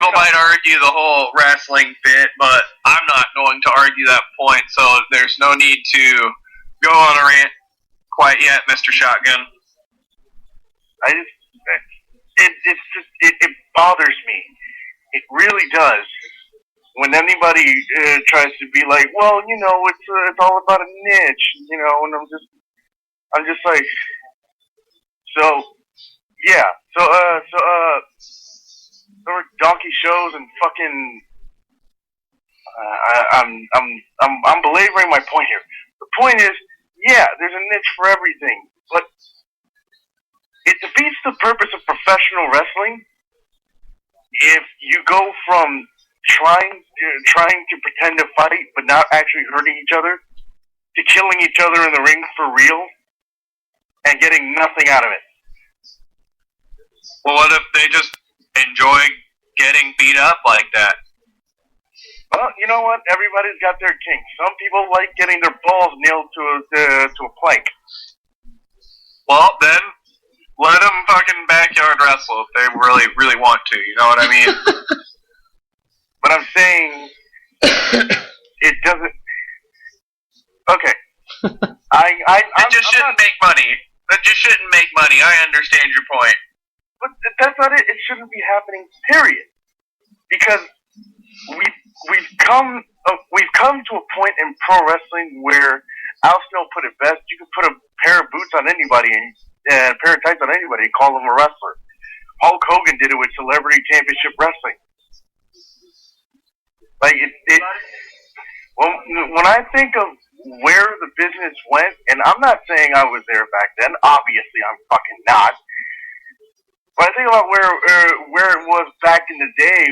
people might argue the whole wrestling bit, but I'm not going to argue that point, so there's no need to go on a rant quite yet, Mr. Shotgun. It bothers me. It really does. When anybody tries to be like, well, it's all about a niche, and I'm just like, so yeah, there were donkey shows and fucking. I'm belaboring my point here. The point is, yeah, there's a niche for everything, but it defeats the purpose of professional wrestling if you go from trying to pretend to fight but not actually hurting each other to killing each other in the ring for real and getting nothing out of it. Well, what if they just enjoy getting beat up like that? Well, you know what? Everybody's got their kinks. Some people like getting their balls nailed to a plank. Well, then let them fucking backyard wrestle if they really, really want to. You know what I mean? But I'm saying it doesn't. Okay. It just shouldn't make money. It just shouldn't make money. I understand your point. But that's not it. It shouldn't be happening. Period. Because we've come to a point in pro wrestling where Al Snow put it best. You can put a pair of boots on anybody and a pair of tights on anybody and call them a wrestler. Hulk Hogan did it with Celebrity Championship Wrestling. Like when I think of where the business went, and I'm not saying I was there back then. Obviously, I'm fucking not. But I think about where it was back in the day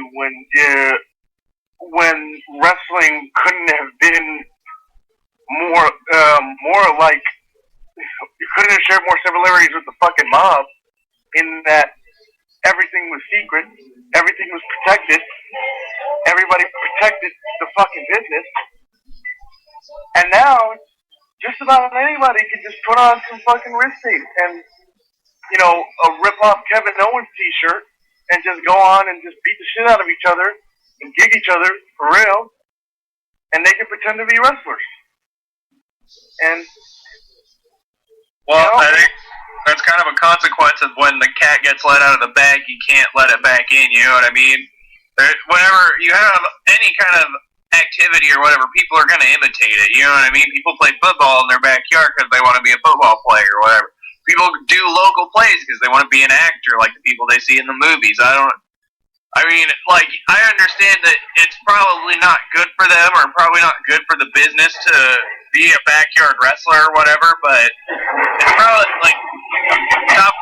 when wrestling couldn't have been more like, you couldn't have shared more similarities with the fucking mob in that everything was secret, everything was protected, everybody protected the fucking business, and now just about anybody can just put on some fucking wrist tape and a rip-off Kevin Owens t-shirt and just go on and just beat the shit out of each other and gig each other for real, and they can pretend to be wrestlers. And I think that's kind of a consequence of when the cat gets let out of the bag, you can't let it back in, you know what I mean? Whenever you have any kind of activity or whatever, people are going to imitate it, you know what I mean? People play football in their backyard because they want to be a football player or whatever. People do local plays because they want to be an actor like the people they see in the movies. I understand that it's probably not good for them or probably not good for the business to be a backyard wrestler or whatever, but it's probably, like, stop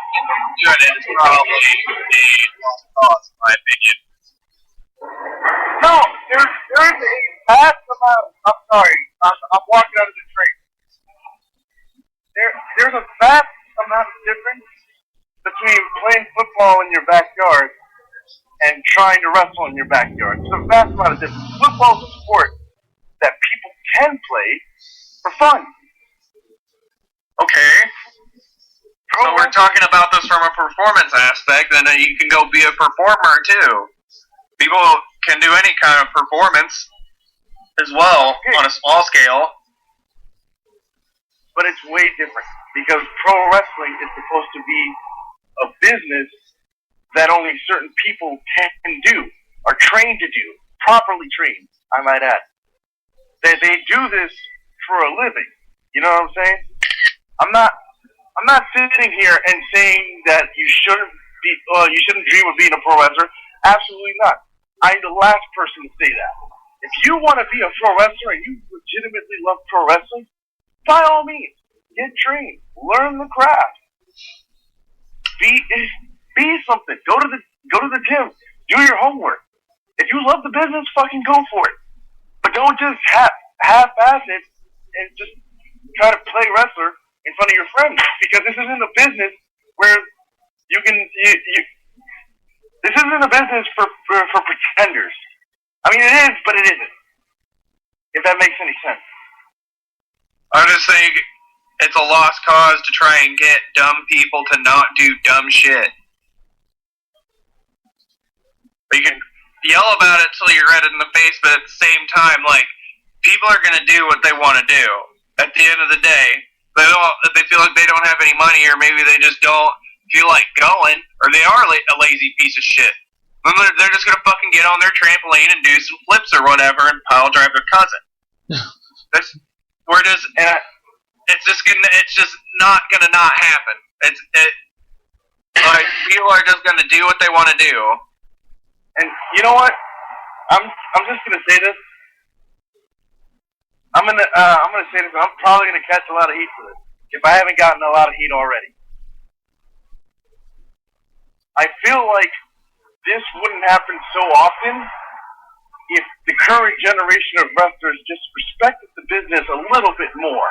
doing it is probably a lost cause, in my opinion. No, there is a vast amount. I'm sorry, I'm walking out of the train. There's a vast amount of difference between playing football in your backyard and trying to wrestle in your backyard. There's a vast amount of difference. Football is a sport that people can play for fun. Okay. So we're talking about this from a performance aspect, and then you can go be a performer too. People can do any kind of performance as well on a small scale. But it's way different because pro wrestling is supposed to be a business that only certain people can do, are trained to do, properly trained, I might add. They do this for a living. You know what I'm saying? I'm not sitting here and saying that you shouldn't dream of being a pro wrestler. Absolutely not. I'm the last person to say that. If you want to be a pro wrestler and you legitimately love pro wrestling, by all means, get trained, learn the craft, be something. Go to the gym, do your homework. If you love the business, fucking go for it. But don't just half-ass it and just try to play wrestler in front of your friends, because this isn't a business where you can. This isn't a business for pretenders. I mean, it is, but it isn't. If that makes any sense. I just think it's a lost cause to try and get dumb people to not do dumb shit. yell about it till you're red in the face, but at the same time, like, people are going to do what they want to do. At the end of the day, they feel like they don't have any money, or maybe they just don't feel like going, or they are a lazy piece of shit. Then they're just going to fucking get on their trampoline and do some flips or whatever and pile drive their cousin. It's just not going to not happen. Like, people are just going to do what they want to do. And you know what? I'm just going to say this. I'm gonna say this. I'm probably gonna catch a lot of heat for this if I haven't gotten a lot of heat already. I feel like this wouldn't happen so often if the current generation of wrestlers just respected the business a little bit more.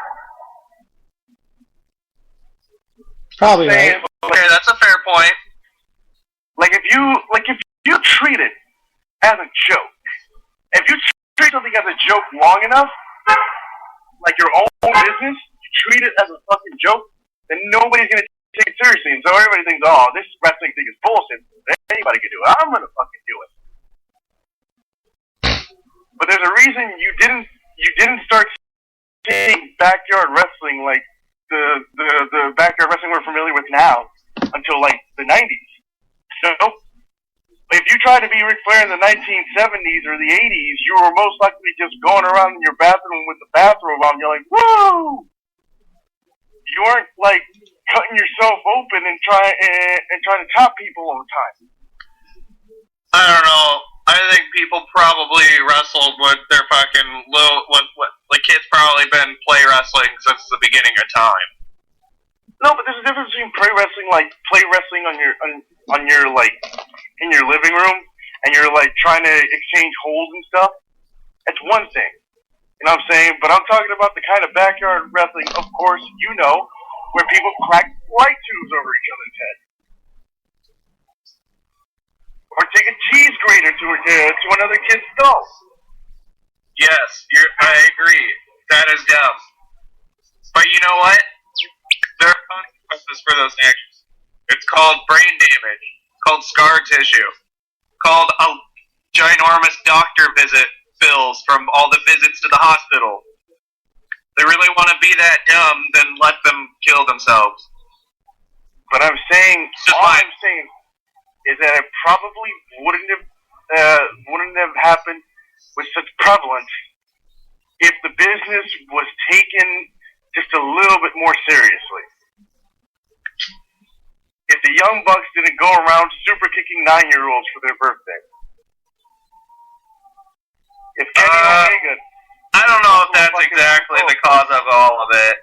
Probably right. Okay, that's a fair point. Like if you treat it as a joke, if you treat something as a joke long enough, like your own business, you treat it as a fucking joke, then nobody's gonna take it seriously. And so everybody thinks, oh, this wrestling thing is bullshit. Anybody can do it. I'm gonna fucking do it. But there's a reason you didn't start seeing backyard wrestling like the backyard wrestling we're familiar with now until like the 90s. So if you tried to be Ric Flair in the 1970s or the 80s, you were most likely just going around in your bathroom with the bathrobe on, yelling, "Woo!" You weren't like cutting yourself open and trying to top people all the time. I don't know. I think people probably wrestled with their fucking the kids probably been play wrestling since the beginning of time. No, but there's a difference between play wrestling on your like in your living room, and you're like trying to exchange holds and stuff. That's one thing. You know what I'm saying? But I'm talking about the kind of backyard wrestling, of course, you know, where people crack light tubes over each other's head. Or take a cheese grater to another kid's skull. Yes, I agree. That is dumb. But you know what? There are consequences for those actions. It's called brain damage, called scar tissue, called a ginormous doctor visit bills from all the visits to the hospital. They really want to be that dumb, then let them kill themselves. But I'm saying is that it probably wouldn't have happened with such prevalence if the business was taken just a little bit more seriously. If the Young Bucks didn't go around super kicking 9-year-olds for their birthday. If Kenny Omega... I don't know if that's exactly the cause of all of it.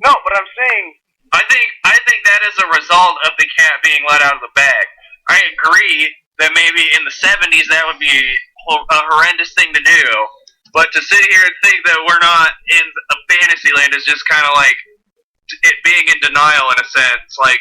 No, but I'm saying... I think that is a result of the cat being let out of the bag. I agree that maybe in the 70s that would be a horrendous thing to do. But to sit here and think that we're not in a fantasy land is just kind of like it being in denial in a sense. I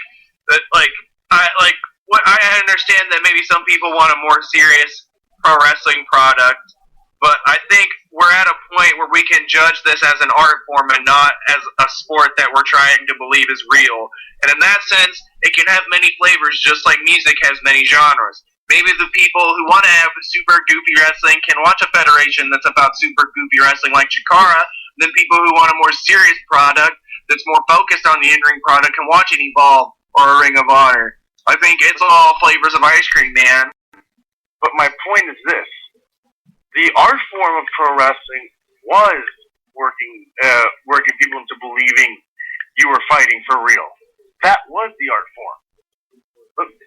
understand that maybe some people want a more serious pro wrestling product, but I think we're at a point where we can judge this as an art form and not as a sport that we're trying to believe is real. And in that sense, it can have many flavors just like music has many genres. Maybe the people who want to have super goofy wrestling can watch a federation that's about super goofy wrestling like Chikara, then people who want a more serious product that's more focused on the in-ring product can watch an Evolve or a Ring of Honor. I think it's all flavors of ice cream, man. But my point is this. The art form of pro wrestling was working people into believing you were fighting for real. That was the art form.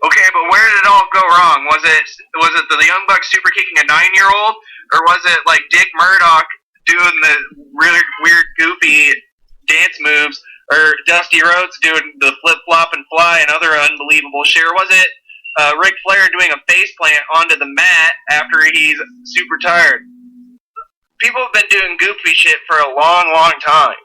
Okay, but where did it all go wrong? Was it the Young Bucks super kicking a 9-year-old, or was it like Dick Murdoch doing the really weird, goofy dance moves, or Dusty Rhodes doing the flip flop and fly and other unbelievable shit? Or was it Ric Flair doing a faceplant onto the mat after he's super tired? People have been doing goofy shit for a long, long time.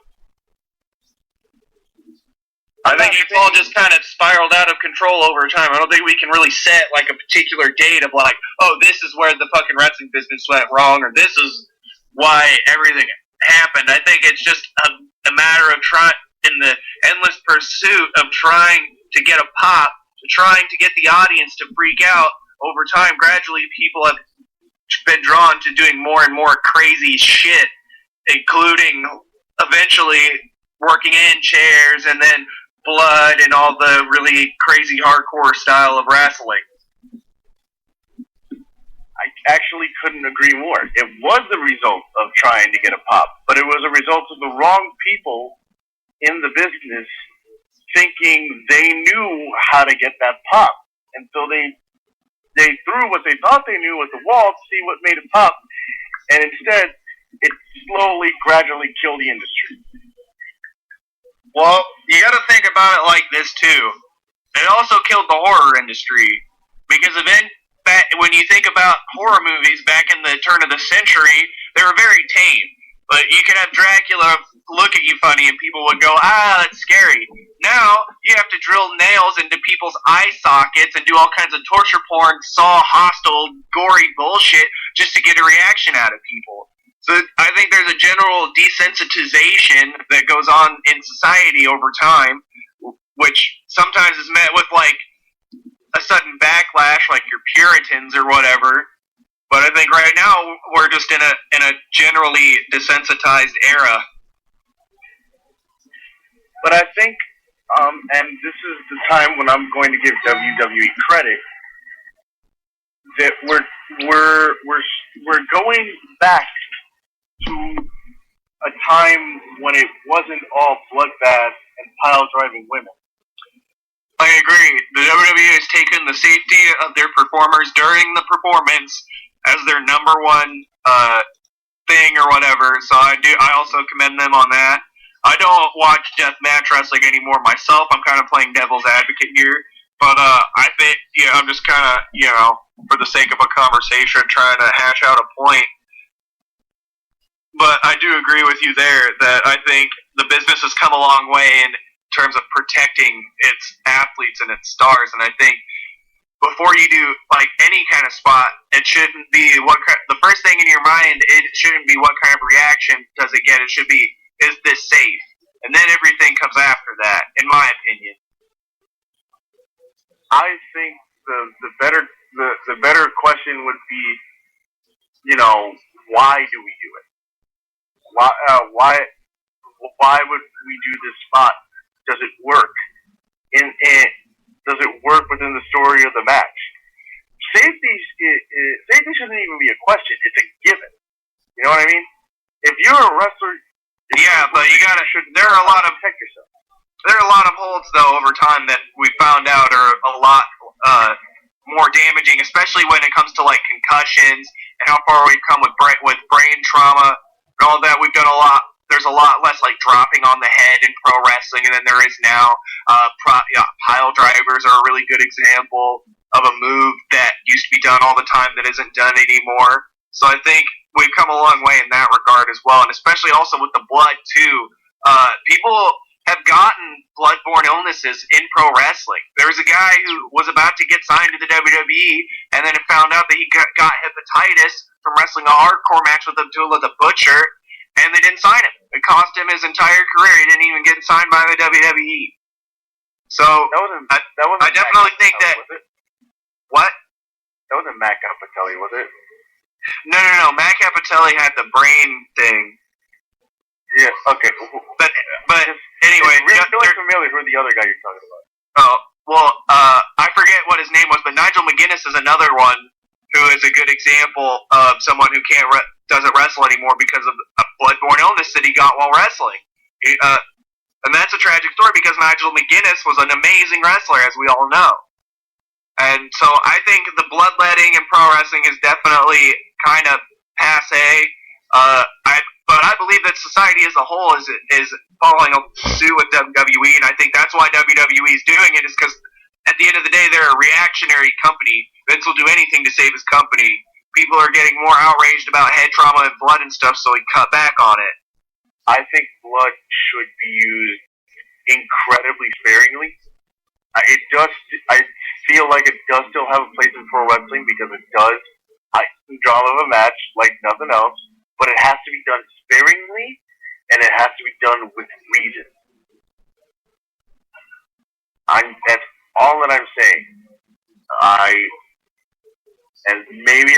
I think it's all just kind of spiraled out of control over time. I don't think we can really set like a particular date of like, oh, this is where the fucking wrestling business went wrong, or this is why everything happened. I think it's just a matter of in the endless pursuit of trying to get a pop, to trying to get the audience to freak out over time, gradually people have been drawn to doing more and more crazy shit, including eventually working in chairs and then blood and all the really crazy hardcore style of wrestling. I actually couldn't agree more. It was the result of trying to get a pop, but it was a result of the wrong people in the business thinking they knew how to get that pop. And so they threw what they thought they knew at the wall to see what made it pop, and instead it slowly, gradually killed the industry. Well, you got to think about it like this too. It also killed the horror industry because when you think about horror movies back in the turn of the century, they were very tame. But you could have Dracula look at you funny and people would go, that's scary. Now, you have to drill nails into people's eye sockets and do all kinds of torture porn, hostile, gory bullshit just to get a reaction out of people. So I think there's a general desensitization that goes on in society over time, which sometimes is met with, like, a sudden backlash, like your Puritans or whatever. But I think right now we're just in a generally desensitized era. But I think, and this is the time when I'm going to give WWE credit, that we're going back to a time when it wasn't all bloodbath and pile driving women. I agree. The WWE has taken the safety of their performers during the performance as their number one thing or whatever. So I also commend them on that. I don't watch deathmatch wrestling anymore myself. I'm kind of playing devil's advocate here. But I think, I'm just kind of, for the sake of a conversation, trying to hash out a point. But I do agree with you there that I think the business has come a long way in terms of protecting its athletes and its stars. And I think before you do like any kind of spot, it shouldn't be the first thing in your mind. It shouldn't be what kind of reaction does it get. It should be, is this safe? And then everything comes after that, in my opinion. I think the better question would be, why do we do it? Why would we do this spot? Does it work? Does it work within the story of the match? Safety shouldn't even be a question. It's a given. You know what I mean? If you're a wrestler, but you gotta. There are a lot of protect yourself. There are a lot of holds though over time that we found out are a lot more damaging, especially when it comes to like concussions and how far we've come with brain trauma and all that. We've done a lot. There's a lot less like dropping on the head in pro wrestling than there is now. Pile drivers are a really good example of a move that used to be done all the time that isn't done anymore. So I think we've come a long way in that regard as well, and especially also with the blood too. People have gotten bloodborne illnesses in pro wrestling. There was a guy who was about to get signed to the WWE, and then it found out that he got hepatitis from wrestling a hardcore match with Abdullah the Butcher, and they didn't sign him. It cost him his entire career. He didn't even get signed by the WWE. So I definitely think that. What? That wasn't Matt Capitelli, was it? No. Matt Capitelli had the brain thing. Yeah. Okay. But anyway, it's really familiar who the other guy you're talking about. Oh well, I forget what his name was, but Nigel McGuinness is another one who is a good example of someone who doesn't wrestle anymore because of a bloodborne illness that he got while wrestling. And that's a tragic story because Nigel McGuinness was an amazing wrestler, as we all know. And so I think the bloodletting in pro wrestling is definitely kind of passé. But I believe that society as a whole is following suit with WWE, and I think that's why WWE is doing it, is because at the end of the day, they're a reactionary company. Vince will do anything to save his company. People are getting more outraged about head trauma and blood and stuff, so he cut back on it. I think blood should be used incredibly sparingly. I feel like it does still have a place in pro wrestling because it does heighten the drama of a match like nothing else, but it has to be done sparingly, and it has to be done with reason. That's all that I'm saying. and maybe